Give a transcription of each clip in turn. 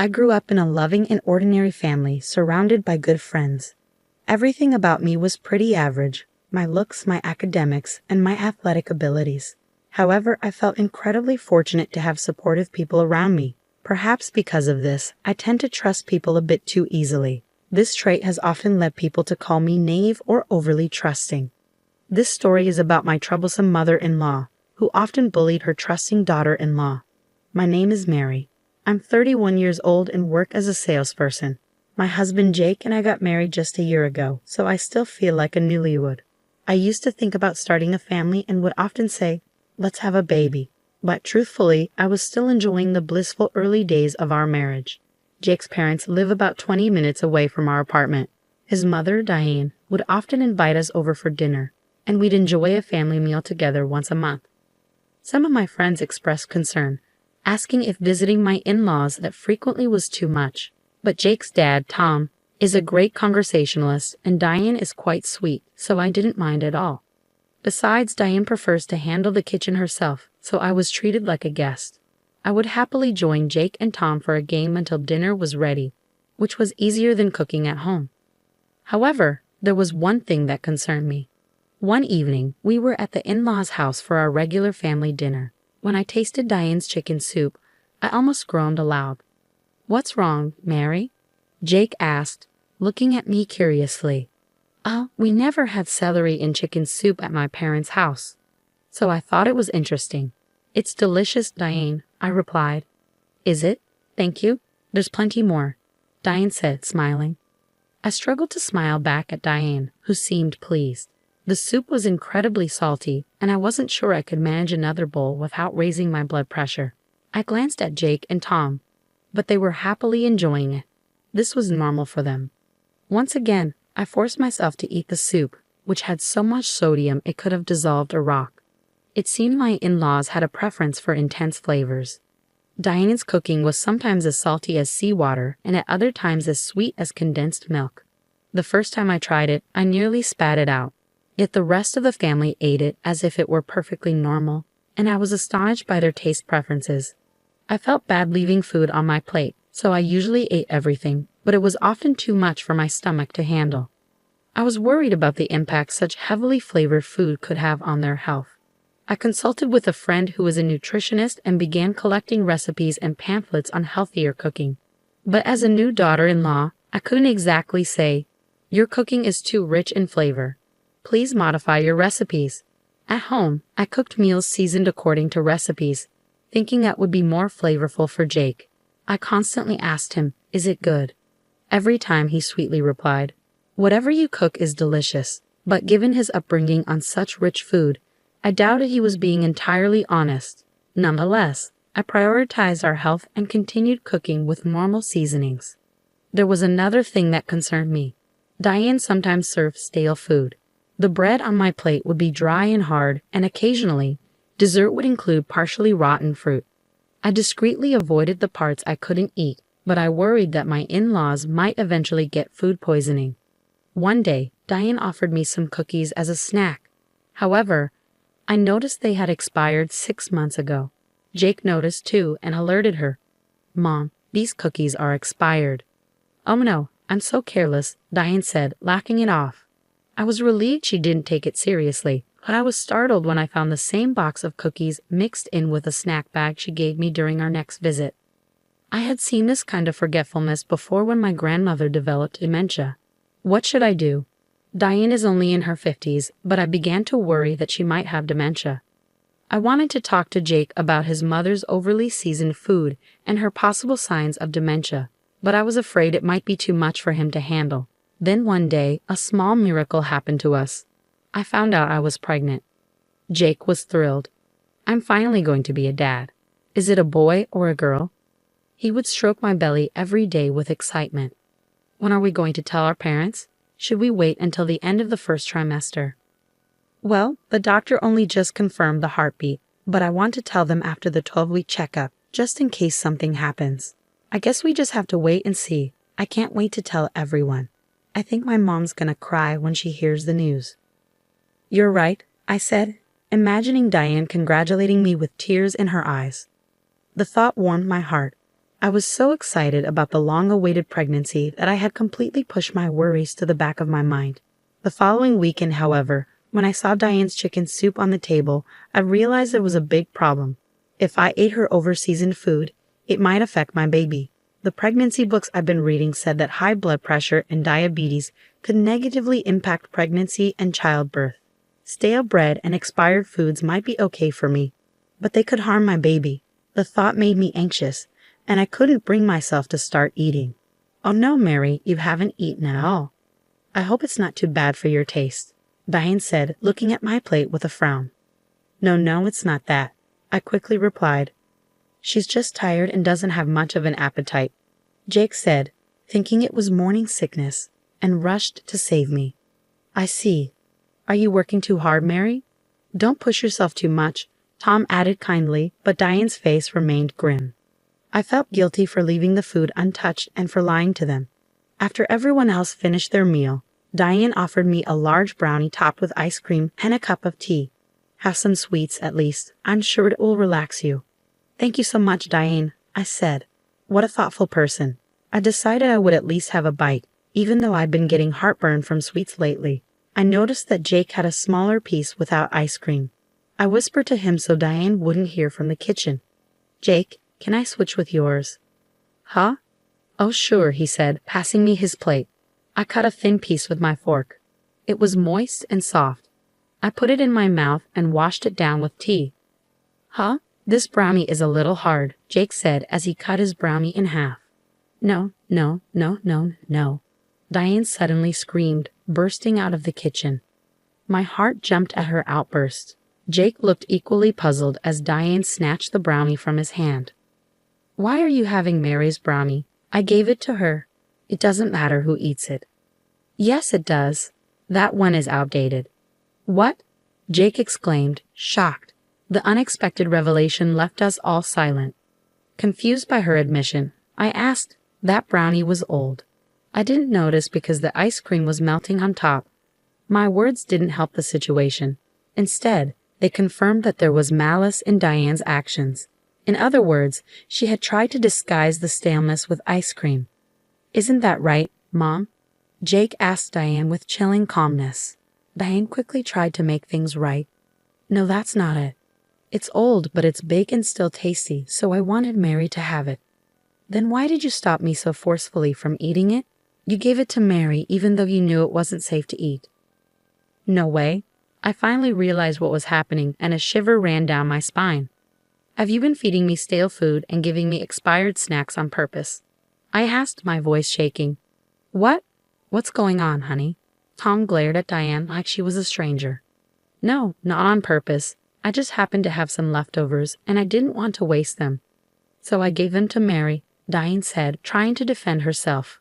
I grew up in a loving and ordinary family surrounded by good friends. Everything about me was pretty average: my looks, my academics, and my athletic abilities. However, I felt incredibly fortunate to have supportive people around me. Perhaps because of this, I tend to trust people a bit too easily. This trait has often led people to call me naive or overly trusting. This story is about my troublesome mother-in-law, who often bullied her trusting daughter-in-law. My name is Mary. I'm 31 years old and work as a salesperson. My husband Jake and I got married just a year ago, so I still feel like a newlywed. I used to think about starting a family and would often say, "Let's have a baby." But truthfully, I was still enjoying the blissful early days of our marriage. Jake's parents live about 20 minutes away from our apartment. His mother, Diane, would often invite us over for dinner, and we'd enjoy a family meal together once a month. Some of my friends expressed concern, asking if visiting my in-laws that frequently was too much. But Jake's dad, Tom, is a great conversationalist, and Diane is quite sweet, so I didn't mind at all. Besides, Diane prefers to handle the kitchen herself, so I was treated like a guest. I would happily join Jake and Tom for a game until dinner was ready, which was easier than cooking at home. However, there was one thing that concerned me. One evening, we were at the in-laws' house for our regular family dinner. When I tasted Diane's chicken soup, I almost groaned aloud. "What's wrong, Mary?" Jake asked, looking at me curiously. "Oh, we never had celery in chicken soup at my parents' house, so I thought it was interesting." "It's delicious, Diane," I replied. "Is it? Thank you. There's plenty more," Diane said, smiling. I struggled to smile back at Diane, who seemed pleased. The soup was incredibly salty, and I wasn't sure I could manage another bowl without raising my blood pressure. I glanced at Jake and Tom, but they were happily enjoying it. This was normal for them. Once again, I forced myself to eat the soup, which had so much sodium it could have dissolved a rock. It seemed my in-laws had a preference for intense flavors. Diane's cooking was sometimes as salty as seawater and at other times as sweet as condensed milk. The first time I tried it, I nearly spat it out. Yet the rest of the family ate it as if it were perfectly normal, and I was astonished by their taste preferences. I felt bad leaving food on my plate, so I usually ate everything, but it was often too much for my stomach to handle. I was worried about the impact such heavily flavored food could have on their health. I consulted with a friend who was a nutritionist and began collecting recipes and pamphlets on healthier cooking. But as a new daughter-in-law, I couldn't exactly say, "Your cooking is too rich in flavor. Please modify your recipes." At home, I cooked meals seasoned according to recipes, thinking that would be more flavorful for Jake. I constantly asked him, "Is it good?" Every time he sweetly replied, "Whatever you cook is delicious," but given his upbringing on such rich food, I doubted he was being entirely honest. Nonetheless, I prioritized our health and continued cooking with normal seasonings. There was another thing that concerned me. Diane sometimes served stale food. The bread on my plate would be dry and hard, and occasionally, dessert would include partially rotten fruit. I discreetly avoided the parts I couldn't eat, but I worried that my in-laws might eventually get food poisoning. One day, Diane offered me some cookies as a snack. However, I noticed they had expired 6 months ago. Jake noticed too and alerted her. "Mom, these cookies are expired." "Oh no, I'm so careless," Diane said, laughing it off. I was relieved she didn't take it seriously, but I was startled when I found the same box of cookies mixed in with a snack bag she gave me during our next visit. I had seen this kind of forgetfulness before when my grandmother developed dementia. What should I do? Diane is only in her 50s, but I began to worry that she might have dementia. I wanted to talk to Jake about his mother's overly seasoned food and her possible signs of dementia, but I was afraid it might be too much for him to handle. Then one day, a small miracle happened to us. I found out I was pregnant. Jake was thrilled. "I'm finally going to be a dad. Is it a boy or a girl?" He would stroke my belly every day with excitement. "When are we going to tell our parents? Should we wait until the end of the first trimester?" "Well, the doctor only just confirmed the heartbeat, but I want to tell them after the 12-week checkup, just in case something happens. I guess we just have to wait and see. I can't wait to tell everyone. I think my mom's gonna cry when she hears the news." "You're right," I said, imagining Diane congratulating me with tears in her eyes. The thought warmed my heart. I was so excited about the long-awaited pregnancy that I had completely pushed my worries to the back of my mind. The following weekend, however, when I saw Diane's chicken soup on the table, I realized there was a big problem. If I ate her over-seasoned food, it might affect my baby. The pregnancy books I've been reading said that high blood pressure and diabetes could negatively impact pregnancy and childbirth. Stale bread and expired foods might be okay for me, but they could harm my baby. The thought made me anxious, and I couldn't bring myself to start eating. "Oh no, Mary, you haven't eaten at all. I hope it's not too bad for your taste," Diane said, looking at my plate with a frown. No, it's not that," I quickly replied. "She's just tired and doesn't have much of an appetite," Jake said, thinking it was morning sickness, and rushed to save me. "I see. Are you working too hard, Mary? Don't push yourself too much," Tom added kindly, but Diane's face remained grim. I felt guilty for leaving the food untouched and for lying to them. After everyone else finished their meal, Diane offered me a large brownie topped with ice cream and a cup of tea. "Have some sweets, at least. I'm sure it will relax you." "Thank you so much, Diane," I said. What a thoughtful person. I decided I would at least have a bite, even though I'd been getting heartburn from sweets lately. I noticed that Jake had a smaller piece without ice cream. I whispered to him so Diane wouldn't hear from the kitchen. "Jake, can I switch with yours?" "Huh?" "Oh, sure," he said, passing me his plate. I cut a thin piece with my fork. It was moist and soft. I put it in my mouth and washed it down with tea. "Huh? This brownie is a little hard," Jake said as he cut his brownie in half. No. Diane suddenly screamed, bursting out of the kitchen. My heart jumped at her outburst. Jake looked equally puzzled as Diane snatched the brownie from his hand. "Why are you having Mary's brownie? I gave it to her. It doesn't matter who eats it." "Yes, it does. That one is outdated." "What?" Jake exclaimed, shocked. The unexpected revelation left us all silent. Confused by her admission, I asked, "That brownie was old." I didn't notice because the ice cream was melting on top. My words didn't help the situation. Instead, they confirmed that there was malice in Diane's actions. In other words, she had tried to disguise the staleness with ice cream. "Isn't that right, Mom?" Jake asked Diane with chilling calmness. Diane quickly tried to make things right. "No, that's not it. It's old, but it's big and still tasty, so I wanted Mary to have it." "Then why did you stop me so forcefully from eating it? You gave it to Mary even though you knew it wasn't safe to eat." "No way." I finally realized what was happening and a shiver ran down my spine. "Have you been feeding me stale food and giving me expired snacks on purpose?" I asked, my voice shaking. "What? What's going on, honey?" Tom glared at Diane like she was a stranger. "No, not on purpose. I just happened to have some leftovers and I didn't want to waste them. So I gave them to Mary," Diane said, trying to defend herself.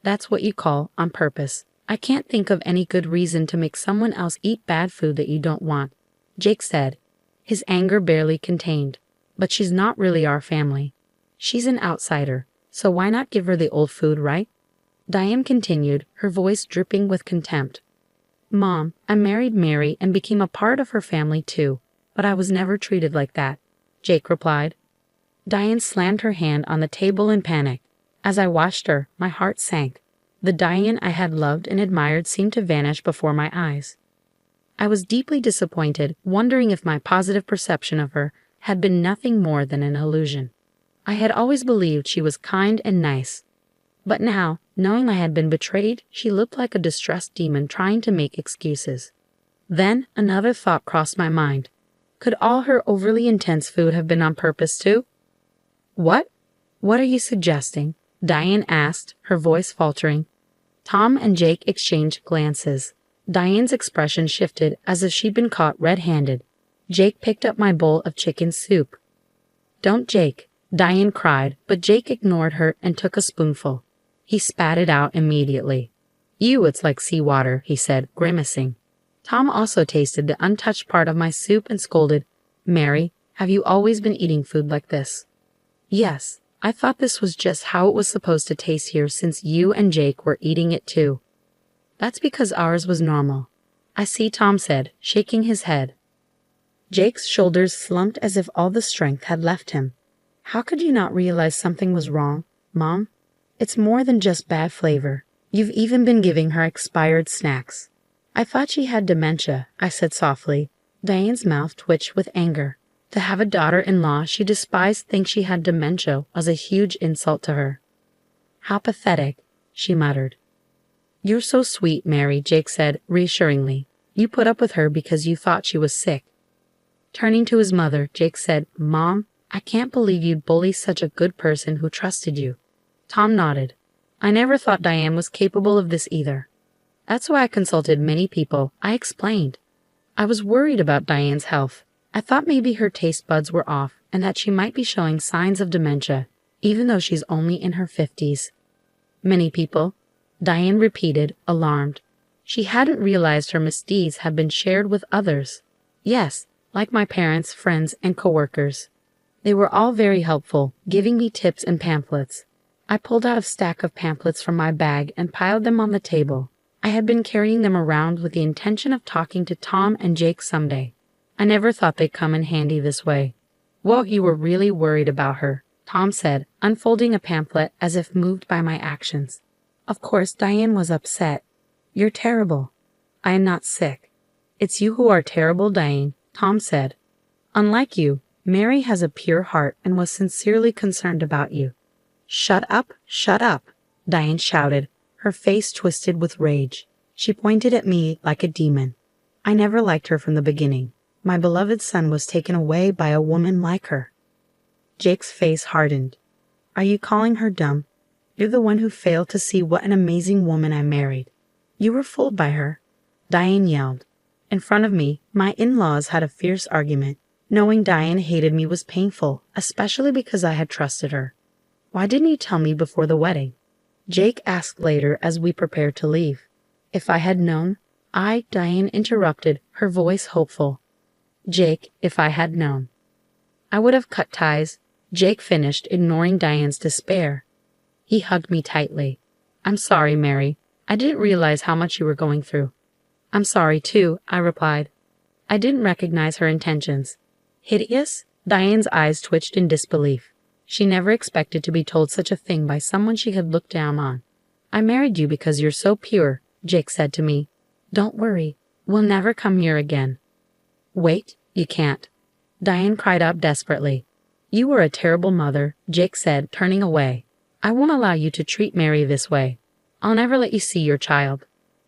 "That's what you call on purpose. I can't think of any good reason to make someone else eat bad food that you don't want," Jake said, his anger barely contained. "But she's not really our family. She's an outsider, so why not give her the old food, right?" Diane continued, her voice dripping with contempt. "Mom, I married Mary and became a part of her family too, but I was never treated like that," Jake replied. Diane slammed her hand on the table in panic. As I watched her, my heart sank. The Diane I had loved and admired seemed to vanish before my eyes. I was deeply disappointed, wondering if my positive perception of her had been nothing more than an illusion. I had always believed she was kind and nice. But now, knowing I had been betrayed, she looked like a distressed demon trying to make excuses. Then another thought crossed my mind. Could all her overly intense food have been on purpose too? "What? What are you suggesting?" Diane asked, her voice faltering. Tom and Jake exchanged glances. Diane's expression shifted as if she'd been caught red-handed. Jake picked up my bowl of chicken soup. "Don't, Jake," Diane cried, but Jake ignored her and took a spoonful. He spat it out immediately. "Ew, it's like seawater," he said, grimacing. Tom also tasted the untouched part of my soup and scolded, "Mary, have you always been eating food like this?" "Yes, I thought this was just how it was supposed to taste here since you and Jake were eating it too." "That's because ours was normal." "I see," Tom said, shaking his head. Jake's shoulders slumped as if all the strength had left him. How could you not realize something was wrong, Mom? It's more than just bad flavor. You've even been giving her expired snacks. I thought she had dementia, I said softly. Diane's mouth twitched with anger. To have a daughter-in-law she despised think she had dementia was a huge insult to her. How pathetic, she muttered. You're so sweet, Mary, Jake said reassuringly. You put up with her because you thought she was sick. Turning to his mother, Jake said, Mom, I can't believe you'd bully such a good person who trusted you. Tom nodded. I never thought Diane was capable of this either. That's why I consulted many people, I explained. I was worried about Diane's health. I thought maybe her taste buds were off and that she might be showing signs of dementia, even though she's only in her 50s. Many people, Diane repeated, alarmed. She hadn't realized her misdeeds had been shared with others. Yes, like my parents, friends, and coworkers. They were all very helpful, giving me tips and pamphlets. I pulled out a stack of pamphlets from my bag and piled them on the table. I had been carrying them around with the intention of talking to Tom and Jake someday. I never thought they'd come in handy this way. Well, you were really worried about her, Tom said, unfolding a pamphlet as if moved by my actions. Of course, Diane was upset. You're terrible. I am not sick. It's you who are terrible, Diane, Tom said. Unlike you, Mary has a pure heart and was sincerely concerned about you. Shut up, Diane shouted, her face twisted with rage. She pointed at me like a demon. I never liked her from the beginning. My beloved son was taken away by a woman like her. Jake's face hardened. Are you calling her dumb? You're the one who failed to see what an amazing woman I married. You were fooled by her, Diane yelled. In front of me, my in-laws had a fierce argument. Knowing Diane hated me was painful, especially because I had trusted her. Why didn't you tell me before the wedding? Jake asked later as we prepared to leave. If I had known, Diane interrupted, her voice hopeful. Jake, if I had known. I would have cut ties, Jake finished, ignoring Diane's despair. He hugged me tightly. I'm sorry, Mary. I didn't realize how much you were going through. I'm sorry, too, I replied. I didn't recognize her intentions. Hideous? Diane's eyes twitched in disbelief. She never expected to be told such a thing by someone she had looked down on. I married you because you're so pure, Jake said to me. Don't worry. We'll never come here again. Wait, you can't. Diane cried out desperately. You were a terrible mother, Jake said, turning away. I won't allow you to treat Mary this way. I'll never let you see your child.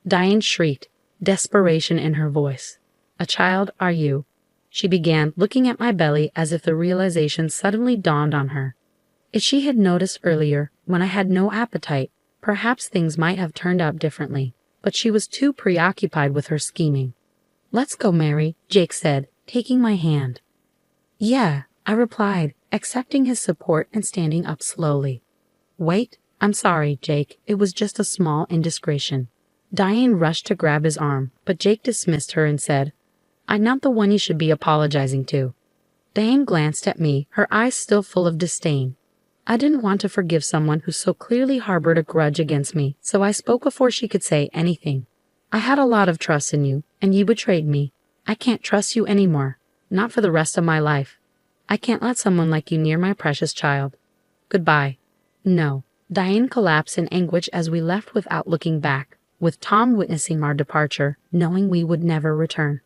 Diane shrieked, desperation in her voice. A child, are you? She began, looking at my belly as if the realization suddenly dawned on her. If she had noticed earlier, when I had no appetite, perhaps things might have turned out differently, but she was too preoccupied with her scheming. Let's go, Mary, Jake said, taking my hand. Yeah, I replied, accepting his support and standing up slowly. Wait, I'm sorry, Jake, it was just a small indiscretion. Diane rushed to grab his arm, but Jake dismissed her and said, I'm not the one you should be apologizing to. Diane glanced at me, her eyes still full of disdain. I didn't want to forgive someone who so clearly harbored a grudge against me, so I spoke before she could say anything. I had a lot of trust in you, and you betrayed me. I can't trust you anymore, not for the rest of my life. I can't let someone like you near my precious child. Goodbye. No. Diane collapsed in anguish as we left without looking back, with Tom witnessing our departure, knowing we would never return.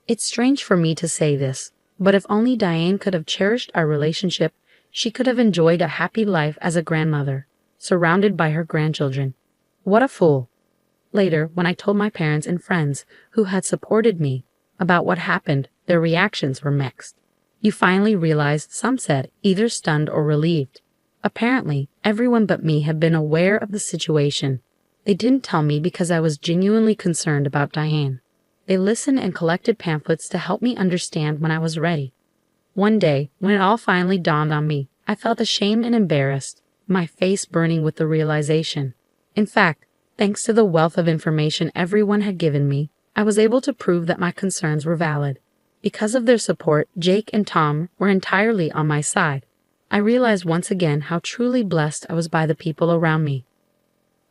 It's strange for me to say this, but if only Diane could have cherished our relationship, she could have enjoyed a happy life as a grandmother, surrounded by her grandchildren. What a fool. Later, when I told my parents and friends who had supported me about what happened, their reactions were mixed. You finally realized, some said, either stunned or relieved. Apparently, everyone but me had been aware of the situation. They didn't tell me because I was genuinely concerned about Diane. They listened and collected pamphlets to help me understand when I was ready. One day, when it all finally dawned on me, I felt ashamed and embarrassed, my face burning with the realization. In fact, thanks to the wealth of information everyone had given me, I was able to prove that my concerns were valid. Because of their support, Jake and Tom were entirely on my side. I realized once again how truly blessed I was by the people around me.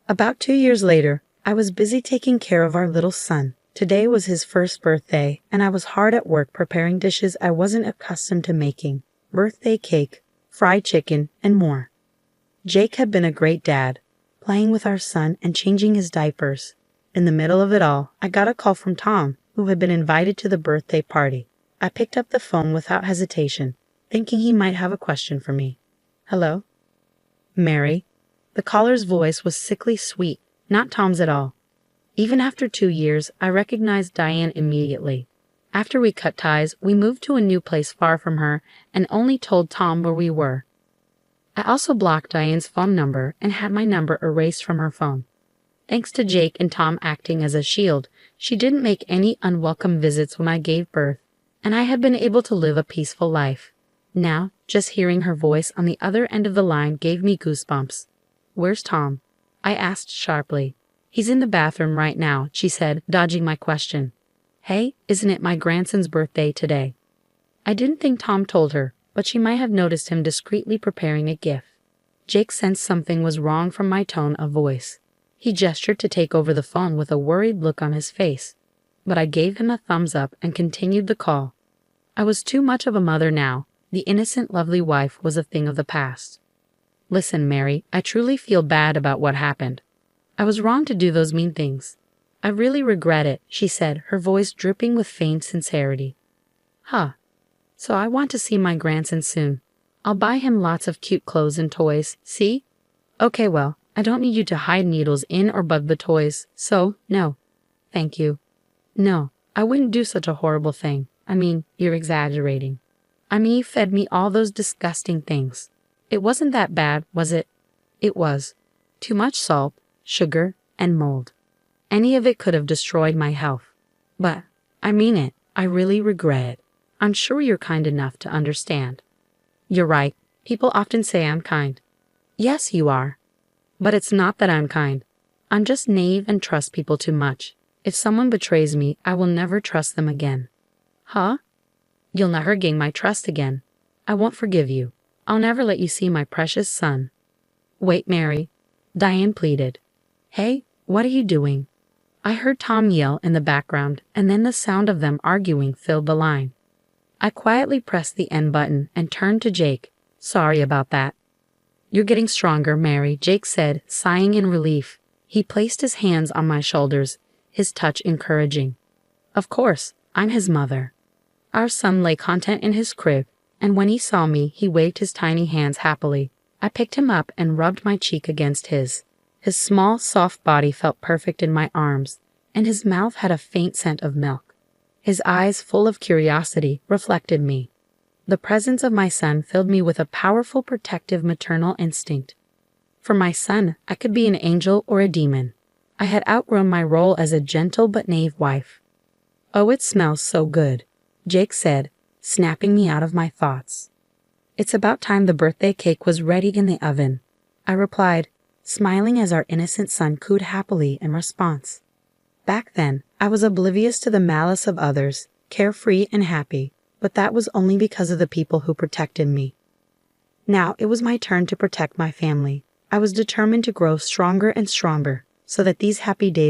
About 2 years later, I was busy taking care of our little son. Today was his first birthday, and I was hard at work preparing dishes I wasn't accustomed to making. Birthday cake, fried chicken, and more. Jake had been a great dad, playing with our son and changing his diapers. In the middle of it all, I got a call from Tom, who had been invited to the birthday party. I picked up the phone without hesitation, thinking he might have a question for me. "Hello?" "Mary?" The caller's voice was sickly sweet, not Tom's at all. Even after 2 years, I recognized Diane immediately. After we cut ties, we moved to a new place far from her and only told Tom where we were. I also blocked Diane's phone number and had my number erased from her phone. Thanks to Jake and Tom acting as a shield, she didn't make any unwelcome visits when I gave birth, and I had been able to live a peaceful life. Now, just hearing her voice on the other end of the line gave me goosebumps. "Where's Tom?" I asked sharply. "He's in the bathroom right now," she said, dodging my question. "Hey, isn't it my grandson's birthday today?" I didn't think Tom told her, but she might have noticed him discreetly preparing a gift. Jake sensed something was wrong from my tone of voice. He gestured to take over the phone with a worried look on his face, but I gave him a thumbs up and continued the call. I was too much of a mother now. The innocent, lovely wife was a thing of the past. "Listen, Mary, I truly feel bad about what happened. I was wrong to do those mean things. I really regret it," she said, her voice dripping with feigned sincerity. "Huh. So I want to see my grandson soon. I'll buy him lots of cute clothes and toys, see? Okay, well, I don't need you to hide needles in or bug the toys, so, no. Thank you. No, I wouldn't do such a horrible thing. I mean, you're exaggerating. I mean, you fed me all those disgusting things. It wasn't that bad, was it?" It was. Too much salt, sugar, and mold. Any of it could have destroyed my health. But, I mean it, I really regret it. I'm sure you're kind enough to understand. You're right, people often say I'm kind. Yes, you are. But it's not that I'm kind. I'm just naive and trust people too much. If someone betrays me, I will never trust them again. Huh? You'll never gain my trust again. I won't forgive you. I'll never let you see my precious son. Wait, Mary. Diane pleaded. Hey, what are you doing? I heard Tom yell in the background, and then the sound of them arguing filled the line. I quietly pressed the end button and turned to Jake. Sorry about that. You're getting stronger, Mary, Jake said, sighing in relief. He placed his hands on my shoulders, his touch encouraging. Of course, I'm his mother. Our son lay content in his crib, and when he saw me, he waved his tiny hands happily. I picked him up and rubbed my cheek against his. His small, soft body felt perfect in my arms, and his mouth had a faint scent of milk. His eyes, full of curiosity, reflected me. The presence of my son filled me with a powerful protective maternal instinct. For my son, I could be an angel or a demon. I had outgrown my role as a gentle but naive wife. Oh, it smells so good, Jake said, snapping me out of my thoughts. It's about time the birthday cake was ready in the oven, I replied, smiling as our innocent son cooed happily in response. Back then, I was oblivious to the malice of others, carefree and happy, but that was only because of the people who protected me. Now it was my turn to protect my family. I was determined to grow stronger and stronger, so that these happy days